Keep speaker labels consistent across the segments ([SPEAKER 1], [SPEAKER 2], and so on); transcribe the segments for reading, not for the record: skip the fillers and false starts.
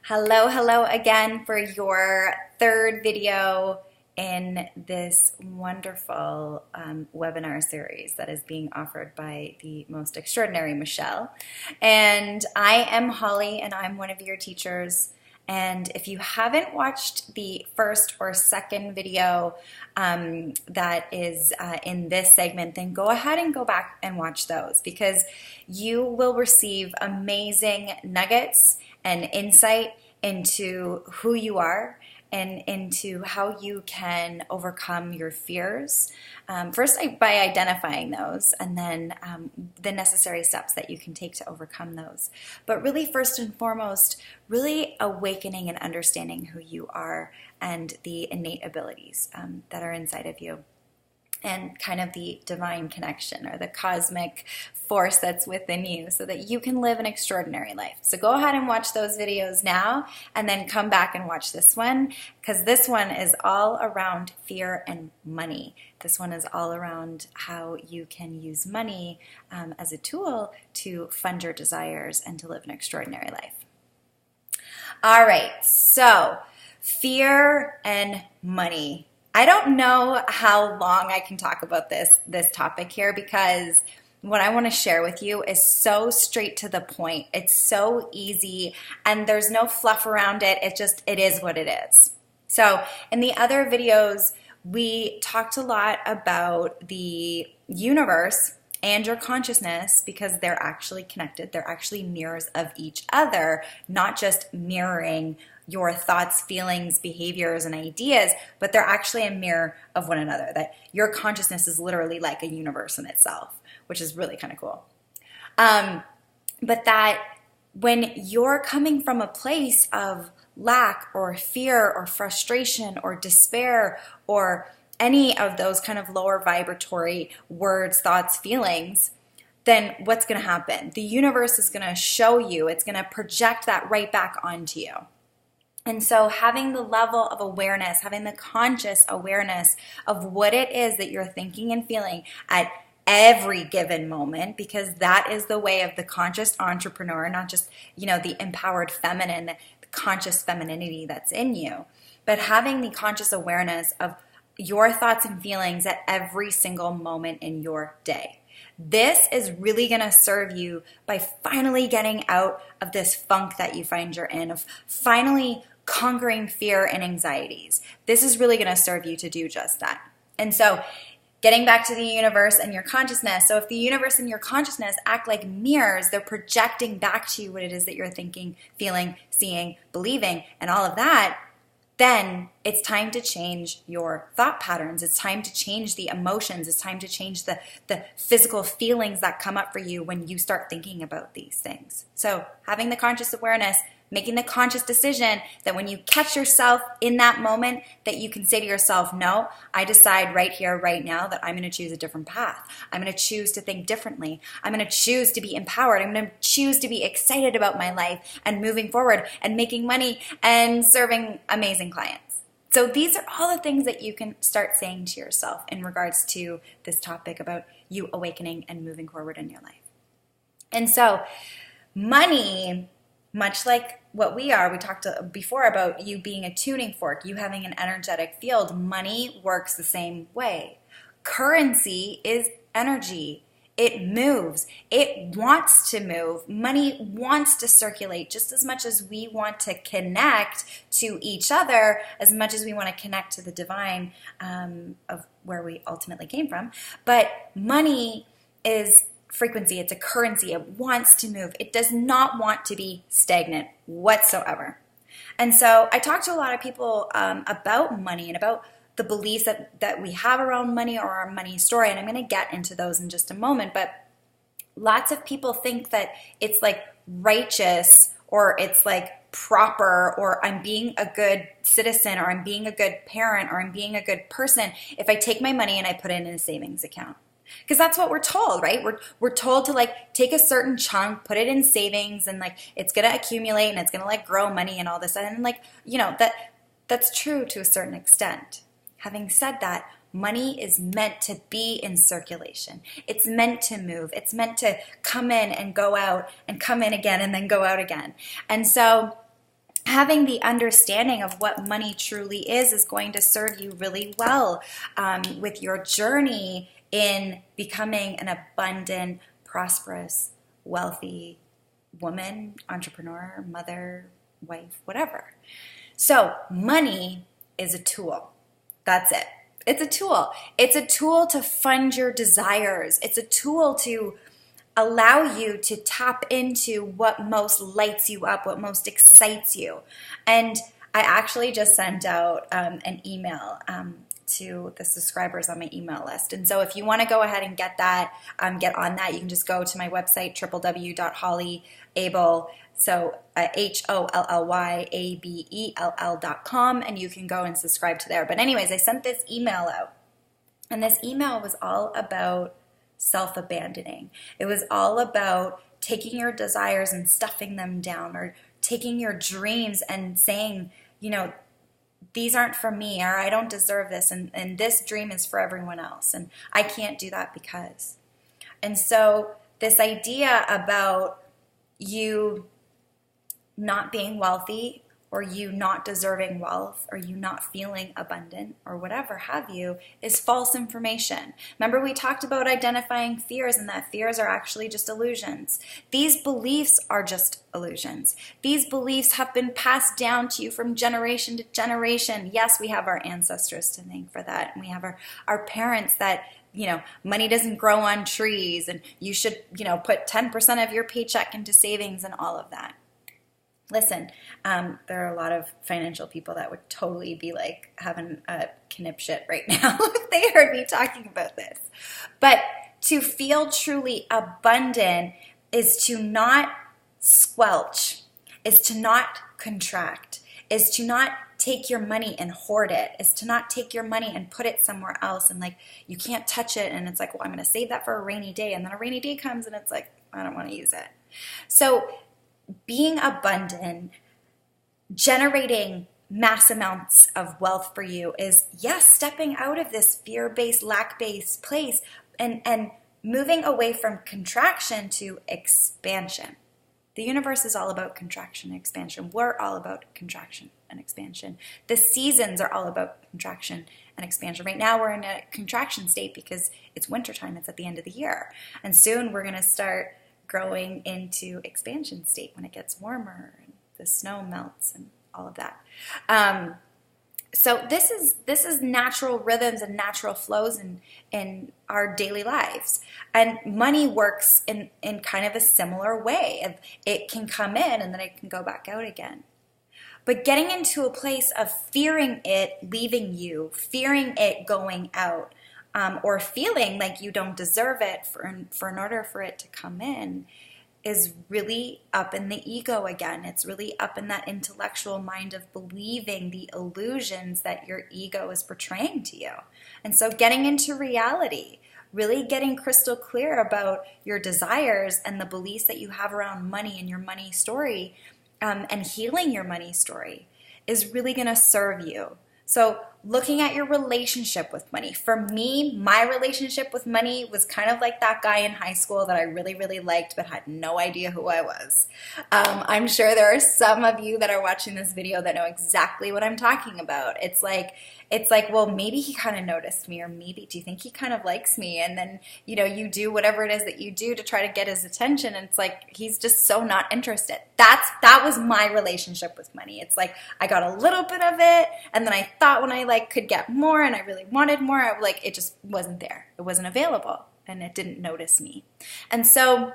[SPEAKER 1] Hello again for your third video in this wonderful webinar series that is being offered by the most extraordinary Michelle. And I am Holly, and I'm one of your teachers. And if you haven't watched the first or second video that is in this segment, then go ahead and go back and watch those, because you will receive amazing nuggets and insight into who you are and into how you can overcome your fears. First, by identifying those, and then the necessary steps that you can take to overcome those. But really, first and foremost, really awakening and understanding who you are and the innate abilities that are inside of you, and kind of the divine connection or the cosmic force that's within you, so that you can live an extraordinary life. So go ahead and watch those videos now, and then come back and watch this one, because this one is all around fear and money. This one is all around how you can use money as a tool to fund your desires and to live an extraordinary life. All right, so fear and money. I don't know how long I can talk about this topic here, because what I want to share with you is so straight to the point. It's so easy, and there's no fluff around it. It is what it is. So in the other videos, we talked a lot about the universe and your consciousness, because they're actually connected. They're actually mirrors of each other, not just mirroring your thoughts, feelings, behaviors, and ideas, but they're actually a mirror of one another. That your consciousness is literally like a universe in itself, which is really kind of cool. But that when you're coming from a place of lack or fear or frustration or despair or any of those kind of lower vibratory words, thoughts, feelings, then what's going to happen? The universe is going to show you, it's going to project that right back onto you. And so having the level of awareness, having the conscious awareness of what it is that you're thinking and feeling at every given moment, because that is the way of the conscious entrepreneur, not just, the empowered feminine, the conscious femininity that's in you, but having the conscious awareness of your thoughts and feelings at every single moment in your day. This is really going to serve you by finally getting out of this funk that you find you're in, of finally conquering fear and anxieties. This is really going to serve you to do just that. And so getting back to the universe and your consciousness. So if the universe and your consciousness act like mirrors, they're projecting back to you what it is that you're thinking, feeling, seeing, believing, and all of that, then it's time to change your thought patterns. It's time to change the emotions. It's time to change the physical feelings that come up for you when you start thinking about these things. So having the conscious awareness, making the conscious decision that when you catch yourself in that moment, that you can say to yourself, no, I decide right here, right now, that I'm going to choose a different path. I'm going to choose to think differently. I'm going to choose to be empowered. I'm going to choose to be excited about my life and moving forward and making money and serving amazing clients. So these are all the things that you can start saying to yourself in regards to this topic about you awakening and moving forward in your life. And so money, much like what we talked before about you being a tuning fork, you having an energetic field, money works the same way. Currency is energy. It moves. It wants to move. Money wants to circulate just as much as we want to connect to each other, as much as we want to connect to the divine of where we ultimately came from. But money is frequency. It's a currency. It wants to move. It does not want to be stagnant whatsoever. And so I talk to a lot of people about money and about the beliefs that we have around money or our money story. And I'm going to get into those in just a moment. But lots of people think that it's like righteous, or it's like proper, or I'm being a good citizen, or I'm being a good parent, or I'm being a good person if I take my money and I put it in a savings account. Because that's what we're told, right? We're told to like take a certain chunk, put it in savings, and like it's gonna accumulate and it's gonna like grow money and all this. And like, that's true to a certain extent. Having said that, money is meant to be in circulation. It's meant to move. It's meant to come in and go out and come in again and then go out again. And so having the understanding of what money truly is going to serve you really well with your journey in becoming an abundant, prosperous, wealthy woman, entrepreneur, mother, wife, whatever. So money is a tool. That's it. It's a tool. It's a tool to fund your desires. It's a tool to allow you to tap into what most lights you up, what most excites you. And I actually just sent out an email to the subscribers on my email list. And so if you want to go ahead and get that, get on that, you can just go to my website, www.hollyabell, so HOLLYABELL.com, and you can go and subscribe to there. But anyways, I sent this email out, and this email was all about self-abandoning. It was all about taking your desires and stuffing them down, or taking your dreams and saying, you know, these aren't for me, or I don't deserve this, and this dream is for everyone else, and I can't do that because. And so this idea about you not being wealthy, or you not deserving wealth, or you not feeling abundant, or whatever have you, is false information. Remember, we talked about identifying fears, and that fears are actually just illusions. These beliefs are just illusions. These beliefs have been passed down to you from generation to generation. Yes, we have our ancestors to thank for that, and we have our parents that, you know, money doesn't grow on trees, and you should, you know, put 10% of your paycheck into savings and all of that. Listen, there are a lot of financial people that would totally be like having a conniption right now if they heard me talking about this. But to feel truly abundant is to not squelch, is to not contract, is to not take your money and hoard it, is to not take your money and put it somewhere else, and like you can't touch it, and it's like, well, I'm going to save that for a rainy day, and then a rainy day comes and it's like, I don't want to use it. So being abundant, generating mass amounts of wealth for you is, yes, stepping out of this fear-based, lack-based place and moving away from contraction to expansion. The universe is all about contraction and expansion. We're all about contraction and expansion. The seasons are all about contraction and expansion. Right now we're in a contraction state because it's wintertime. It's at the end of the year. And soon we're going to start growing into expansion state when it gets warmer and the snow melts and all of that. So this is natural rhythms and natural flows in our daily lives. And money works in kind of a similar way. It can come in and then it can go back out again. But getting into a place of fearing it leaving you, fearing it going out, or feeling like you don't deserve it for in order for it to come in, is really up in the ego again. It's really up in that intellectual mind of believing the illusions that your ego is portraying to you. And so getting into reality, really getting crystal clear about your desires and the beliefs that you have around money and your money story, and healing your money story is really going to serve you. So looking at your relationship with money. For me, my relationship with money was kind of like that guy in high school that I really, really liked but had no idea who I was. I'm sure there are some of you that are watching this video that know exactly what I'm talking about. It's like, well, maybe he kind of noticed me, or maybe, do you think he kind of likes me? And then, you know, you do whatever it is that you do to try to get his attention, and it's like, he's just so not interested. That was my relationship with money. It's like, I got a little bit of it, and then I thought when I could get more and I really wanted more, it just wasn't there. It wasn't available, and it didn't notice me. And so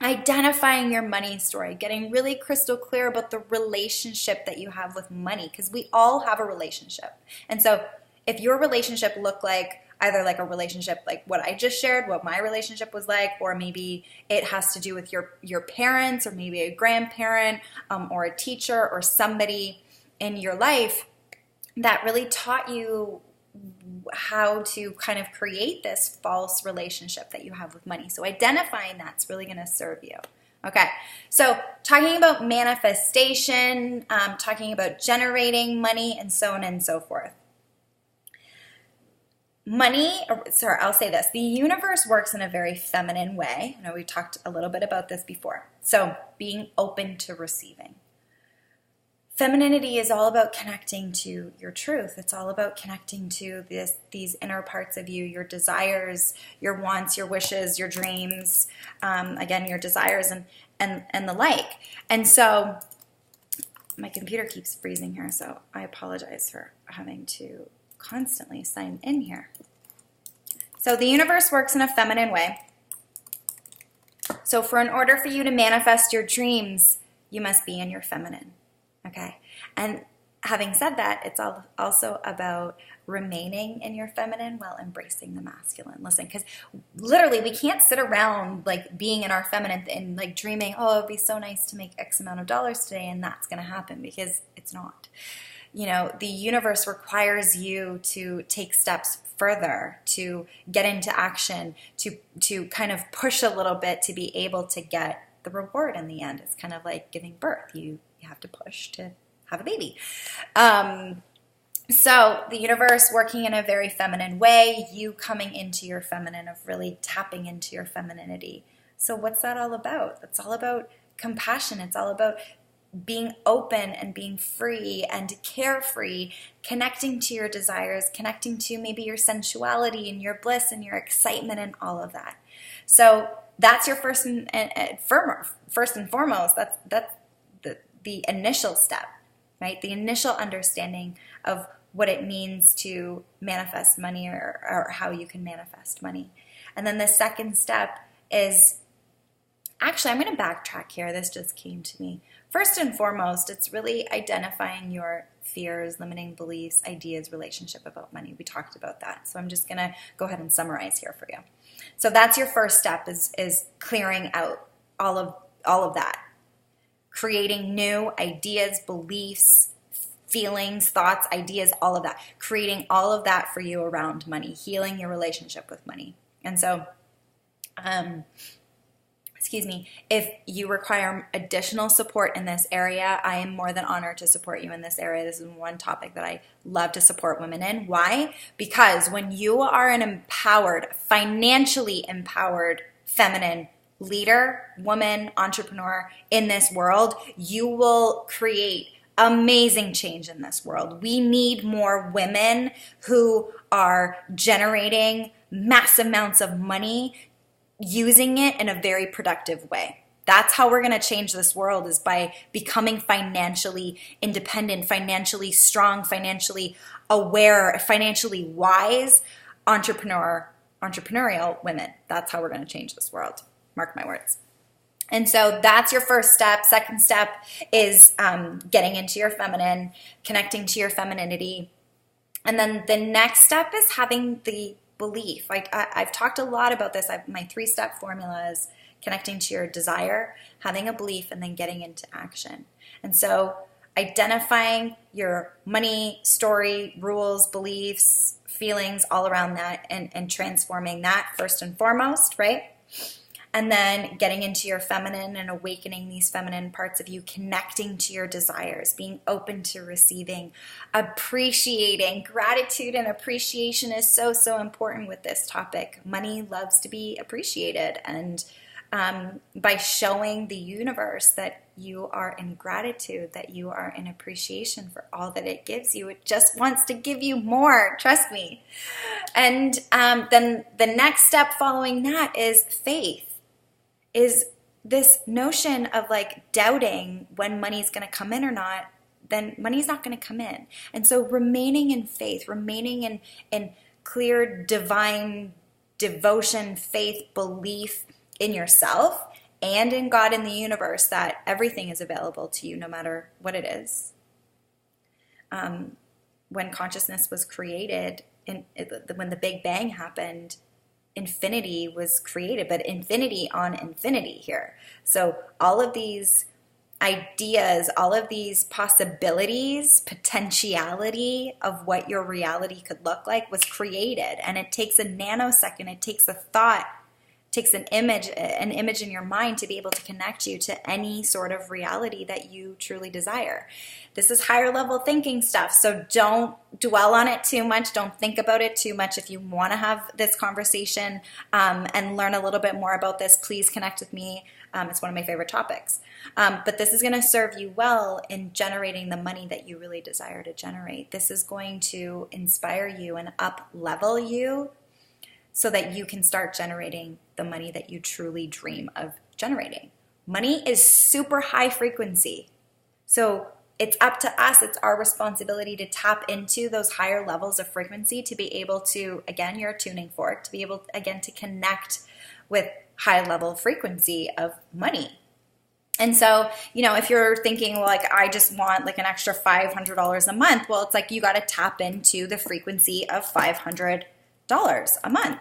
[SPEAKER 1] identifying your money story, getting really crystal clear about the relationship that you have with money, because we all have a relationship. And so if your relationship looked like either like a relationship like what I just shared, what my relationship was like, or maybe it has to do with your parents, or maybe a grandparent, or a teacher, or somebody in your life that really taught you how to kind of create this false relationship that you have with money. So identifying that's really going to serve you. Okay, so talking about manifestation, talking about generating money, and so on and so forth. I'll say this. The universe works in a very feminine way. I know we talked a little bit about this before. So being open to receiving. Femininity is all about connecting to your truth. It's all about connecting to these inner parts of you, your desires, your wants, your wishes, your dreams, again, your desires and the like. And so my computer keeps freezing here, so I apologize for having to constantly sign in here. So the universe works in a feminine way. So in order for you to manifest your dreams, you must be in your feminine. Okay, and having said that, it's also about remaining in your feminine while embracing the masculine. Listen, because literally we can't sit around like being in our feminine and like dreaming, oh, it'd be so nice to make X amount of dollars today, and that's going to happen, because it's not. You know, the universe requires you to take steps further, to get into action, to kind of push a little bit to be able to get the reward in the end. It's kind of like giving birth. You have to push to have a baby. So the universe working in a very feminine way, you coming into your feminine, of really tapping into your femininity. So what's that all about? It's all about compassion. It's all about being open and being free and carefree, connecting to your desires, connecting to maybe your sensuality and your bliss and your excitement and all of that. So that's your first and foremost. That's the initial step, right? The initial understanding of what it means to manifest money, or how you can manifest money. And then the second step is, actually, I'm going to backtrack here. This just came to me. First and foremost, it's really identifying your fears, limiting beliefs, ideas, relationship about money. We talked about that. So I'm just going to go ahead and summarize here for you. So that's your first step, is clearing out all of that. Creating new ideas, beliefs, feelings, thoughts, ideas, all of that. Creating all of that for you around money, healing your relationship with money. And so, if you require additional support in this area, I am more than honored to support you in this area. This is one topic that I love to support women in. Why? Because when you are an empowered, financially empowered, feminine leader, woman, entrepreneur in this world, you will create amazing change in this world. We need more women who are generating mass amounts of money, using it in a very productive way. That's how we're going to change this world, is by becoming financially independent, financially strong, financially aware, financially wise, entrepreneurial women. That's how we're going to change this world. Mark my words. And so that's your first step. Second step is getting into your feminine, connecting to your femininity. And then the next step is having the belief. I've talked a lot about this. My 3-step formula is connecting to your desire, having a belief, and then getting into action. And so identifying your money story, rules, beliefs, feelings, all around that, and transforming that first and foremost, right? And then getting into your feminine and awakening these feminine parts of you, connecting to your desires, being open to receiving, appreciating. Gratitude and appreciation is so, so important with this topic. Money loves to be appreciated. And by showing the universe that you are in gratitude, that you are in appreciation for all that it gives you, it just wants to give you more, trust me. And then the next step following that is faith. Is this notion of like doubting when money's going to come in or not, then money's not going to come in. And so remaining in faith, remaining in clear divine devotion, faith, belief in yourself and in God and the universe, that everything is available to you no matter what it is. When consciousness was created, when the Big Bang happened, infinity was created, but infinity on infinity here. So all of these ideas, all of these possibilities, potentiality of what your reality could look like was created. And it takes a nanosecond, it takes a thought takes an image in your mind to be able to connect you to any sort of reality that you truly desire. This is higher level thinking stuff, so don't dwell on it too much. Don't think about it too much. If you want to have this conversation and learn a little bit more about this, please connect with me. It's one of my favorite topics. But this is going to serve you well in generating the money that you really desire to generate. This is going to inspire you and up level you so that you can start generating the money that you truly dream of generating. Money is super high frequency. So it's up to us, it's our responsibility to tap into those higher levels of frequency to be able to, again, your tuning fork, to be able, again, to connect with high level frequency of money. And so, if you're thinking, well, like, I just want like an extra $500 a month, well, it's like you got to tap into the frequency of $500 a month.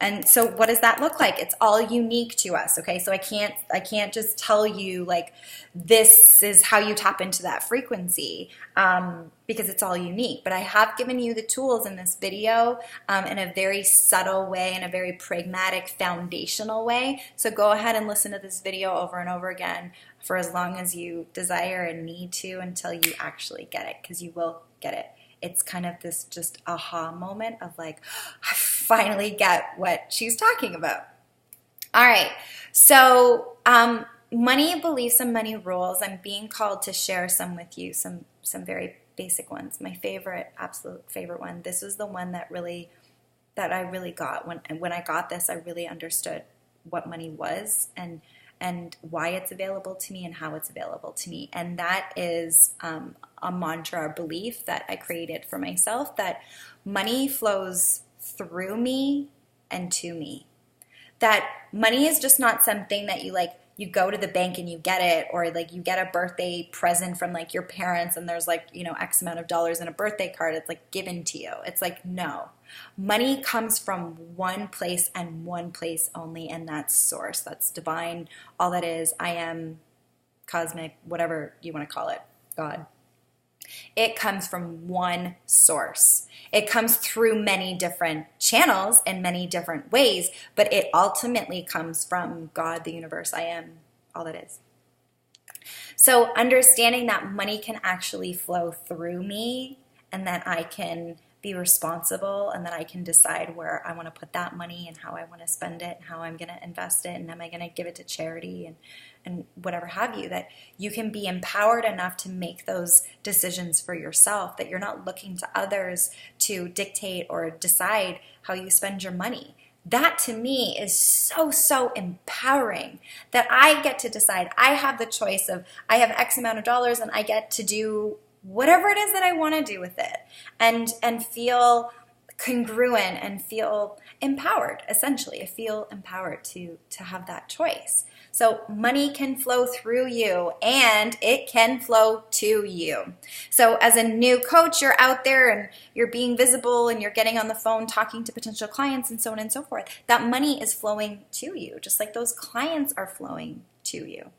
[SPEAKER 1] And so what does that look like? It's all unique to us, okay? So I can't just tell you like this is how you tap into that frequency because it's all unique. But I have given you the tools in this video in a very subtle way, in a very pragmatic, foundational way. So go ahead and listen to this video over and over again for as long as you desire and need to until you actually get it, because you will get it. It's kind of this just aha moment of like, I finally get what she's talking about. All right, so money beliefs and money rules. I'm being called to share some with you, some very basic ones. My favorite, absolute favorite one. This was the one that I really got. When I got this, I really understood what money was and why it's available to me and how it's available to me. And that is a mantra, a belief that I created for myself, that money flows through me and to me. That money is just not something that you go to the bank and you get it, or like you get a birthday present from like your parents and there's like, X amount of dollars in a birthday card. It's like given to you. It's like, no. Money comes from one place and one place only, and that's source. That's divine. All that is, I am, cosmic, whatever you want to call it, God. It comes from one source. It comes through many different channels in many different ways, but it ultimately comes from God, the universe, I am, all that is. So understanding that money can actually flow through me and that I can be responsible and that I can decide where I want to put that money and how I want to spend it and how I'm going to invest it and am I going to give it to charity and whatever have you, that you can be empowered enough to make those decisions for yourself, that you're not looking to others to dictate or decide how you spend your money. That to me is so empowering, that I get to decide. I have the choice of, I have X amount of dollars and I get to do whatever it is that I want to do with it and feel congruent and feel empowered, essentially. I feel empowered to have that choice. So money can flow through you and it can flow to you. So as a new coach, you're out there and you're being visible and you're getting on the phone talking to potential clients and so on and so forth. That money is flowing to you, just like those clients are flowing to you.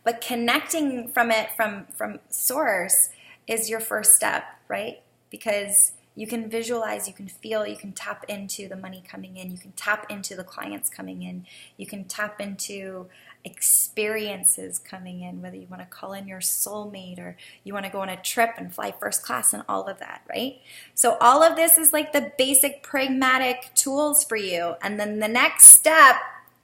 [SPEAKER 1] But connecting from it, from source, is your first step, right? Because you can visualize, you can feel, you can tap into the money coming in, you can tap into the clients coming in, you can tap into experiences coming in, whether you want to call in your soulmate or you want to go on a trip and fly first class and all of that, right? So all of this is like the basic pragmatic tools for you. And then the next step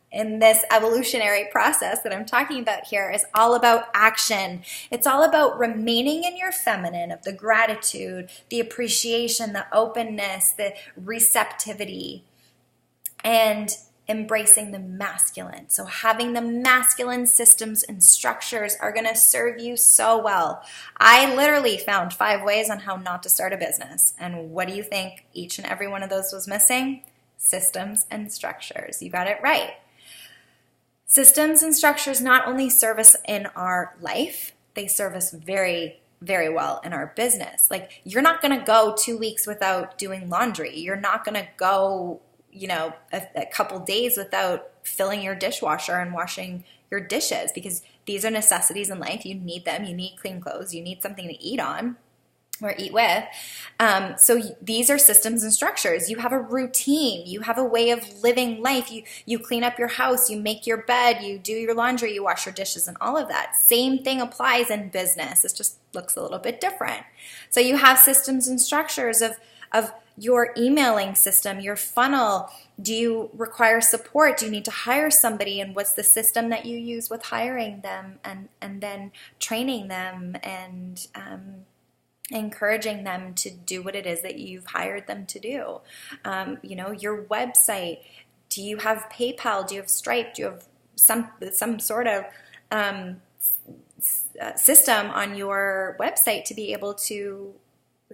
[SPEAKER 1] in this evolutionary process that I'm talking about here is all about action. It's all about remaining in your feminine of the gratitude, the appreciation, the openness, the receptivity, and embracing the masculine. So having the masculine systems and structures are going to serve you so well. I literally found 5 ways on how not to start a business. And what do you think each and every one of those was missing? Systems and structures. You got it right. Systems and structures not only serve us in our life, they serve us very, very well in our business. Like, you're not going to go 2 weeks without doing laundry. You're not going to go, a couple days without filling your dishwasher and washing your dishes, because these are necessities in life. You need them. You need clean clothes. You need something to eat on. or eat with. So these are systems and structures. You have a routine. You have a way of living life. You clean up your house. You make your bed. You do your laundry. You wash your dishes and all of that. Same thing applies in business. It just looks a little bit different. So you have systems and structures of your emailing system, your funnel. Do you require support? Do you need to hire somebody? And what's the system that you use with hiring them and then training them and encouraging them to do what it is that you've hired them to do? Your website. Do you have PayPal? Do you have Stripe? Do you have some sort of system on your website to be able to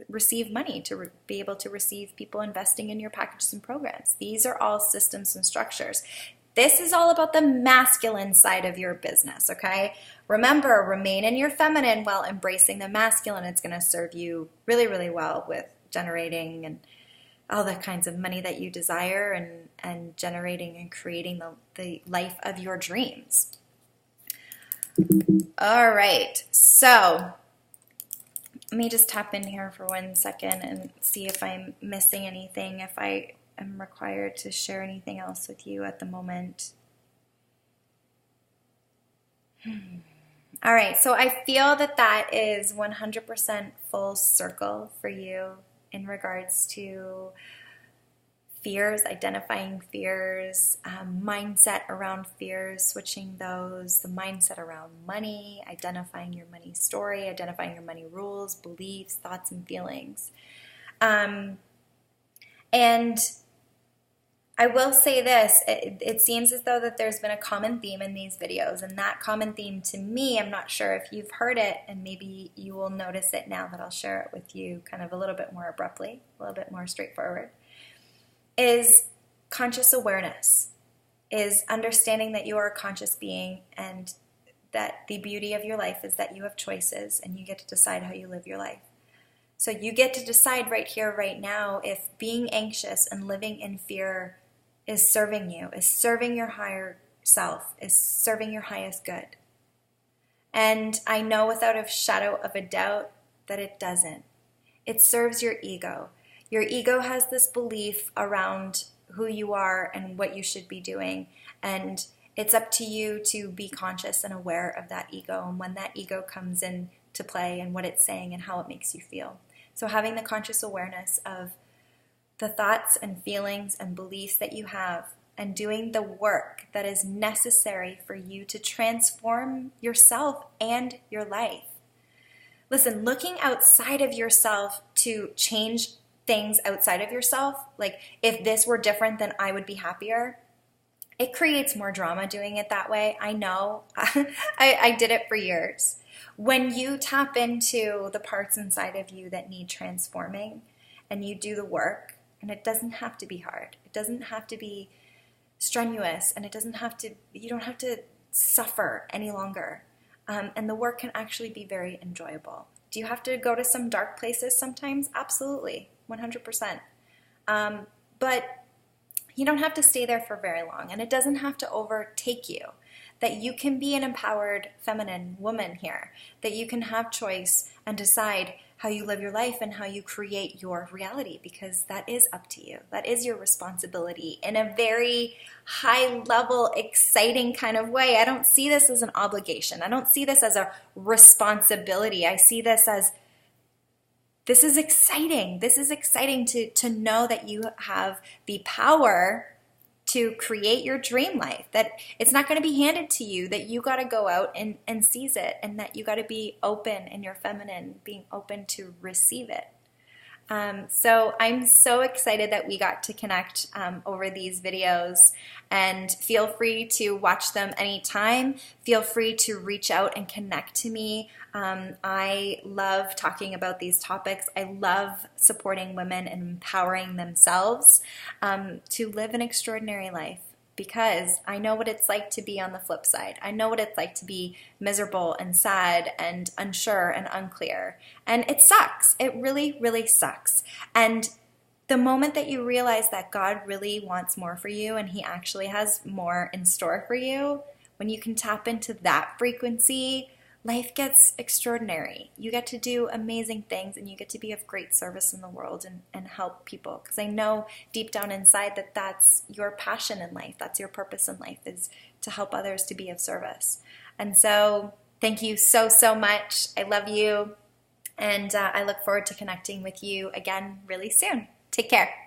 [SPEAKER 1] receive money, to be able to receive people investing in your packages and programs? These are all systems and structures. This is all about the masculine side of your business, okay? Remember, remain in your feminine while embracing the masculine. It's going to serve you really, really well with generating and all the kinds of money that you desire and generating and creating the life of your dreams. All right, so let me just tap in here for 1 second and see if I'm missing anything, if I am required to share anything else with you at the moment. All right, so I feel that is 100% full circle for you in regards to fears, identifying fears, mindset around fears, switching those, the mindset around money, identifying your money story, identifying your money rules, beliefs, thoughts, and feelings. And I will say this, it seems as though that there's been a common theme in these videos, and that common theme to me, I'm not sure if you've heard it, and maybe you will notice it now that I'll share it with you kind of a little bit more abruptly, a little bit more straightforward, is conscious awareness, is understanding that you are a conscious being and that the beauty of your life is that you have choices and you get to decide how you live your life. So you get to decide right here, right now, if being anxious and living in fear is serving you, is serving your higher self, is serving your highest good. And I know without a shadow of a doubt that it doesn't. It serves your ego. Your ego has this belief around who you are and what you should be doing, and it's up to you to be conscious and aware of that ego and when that ego comes in to play and what it's saying and how it makes you feel. So having the conscious awareness of the thoughts and feelings and beliefs that you have and doing the work that is necessary for you to transform yourself and your life. Listen, looking outside of yourself to change things outside of yourself, like if this were different then I would be happier, it creates more drama doing it that way. I know. I did it for years. When you tap into the parts inside of you that need transforming and you do the work, and it doesn't have to be hard, it doesn't have to be strenuous, and you don't have to suffer any longer, and the work can actually be very enjoyable. Do you have to go to some dark places sometimes? Absolutely, 100%. But you don't have to stay there for very long, and it doesn't have to overtake you. That you can be an empowered feminine woman here, that you can have choice and decide how you live your life and how you create your reality, because that is up to you. That is your responsibility in a very high level, exciting kind of way. I don't see this as an obligation. I don't see this as a responsibility. I see this as, this is exciting. This is exciting to know that you have the power to create your dream life, that it's not going to be handed to you, that you got to go out and seize it, and that you got to be open in your feminine, being open to receive it. So I'm so excited that we got to connect over these videos, and feel free to watch them anytime. Feel free to reach out and connect to me. I love talking about these topics. I love supporting women and empowering themselves to live an extraordinary life, because I know what it's like to be on the flip side. I know what it's like to be miserable and sad and unsure and unclear. And it sucks. It really, really sucks. And the moment that you realize that God really wants more for you and He actually has more in store for you, when you can tap into that frequency, life gets extraordinary. You get to do amazing things and you get to be of great service in the world and help people. Because I know deep down inside that that's your passion in life. That's your purpose in life, is to help others, to be of service. And so thank you so, so much. I love you. And I look forward to connecting with you again really soon. Take care.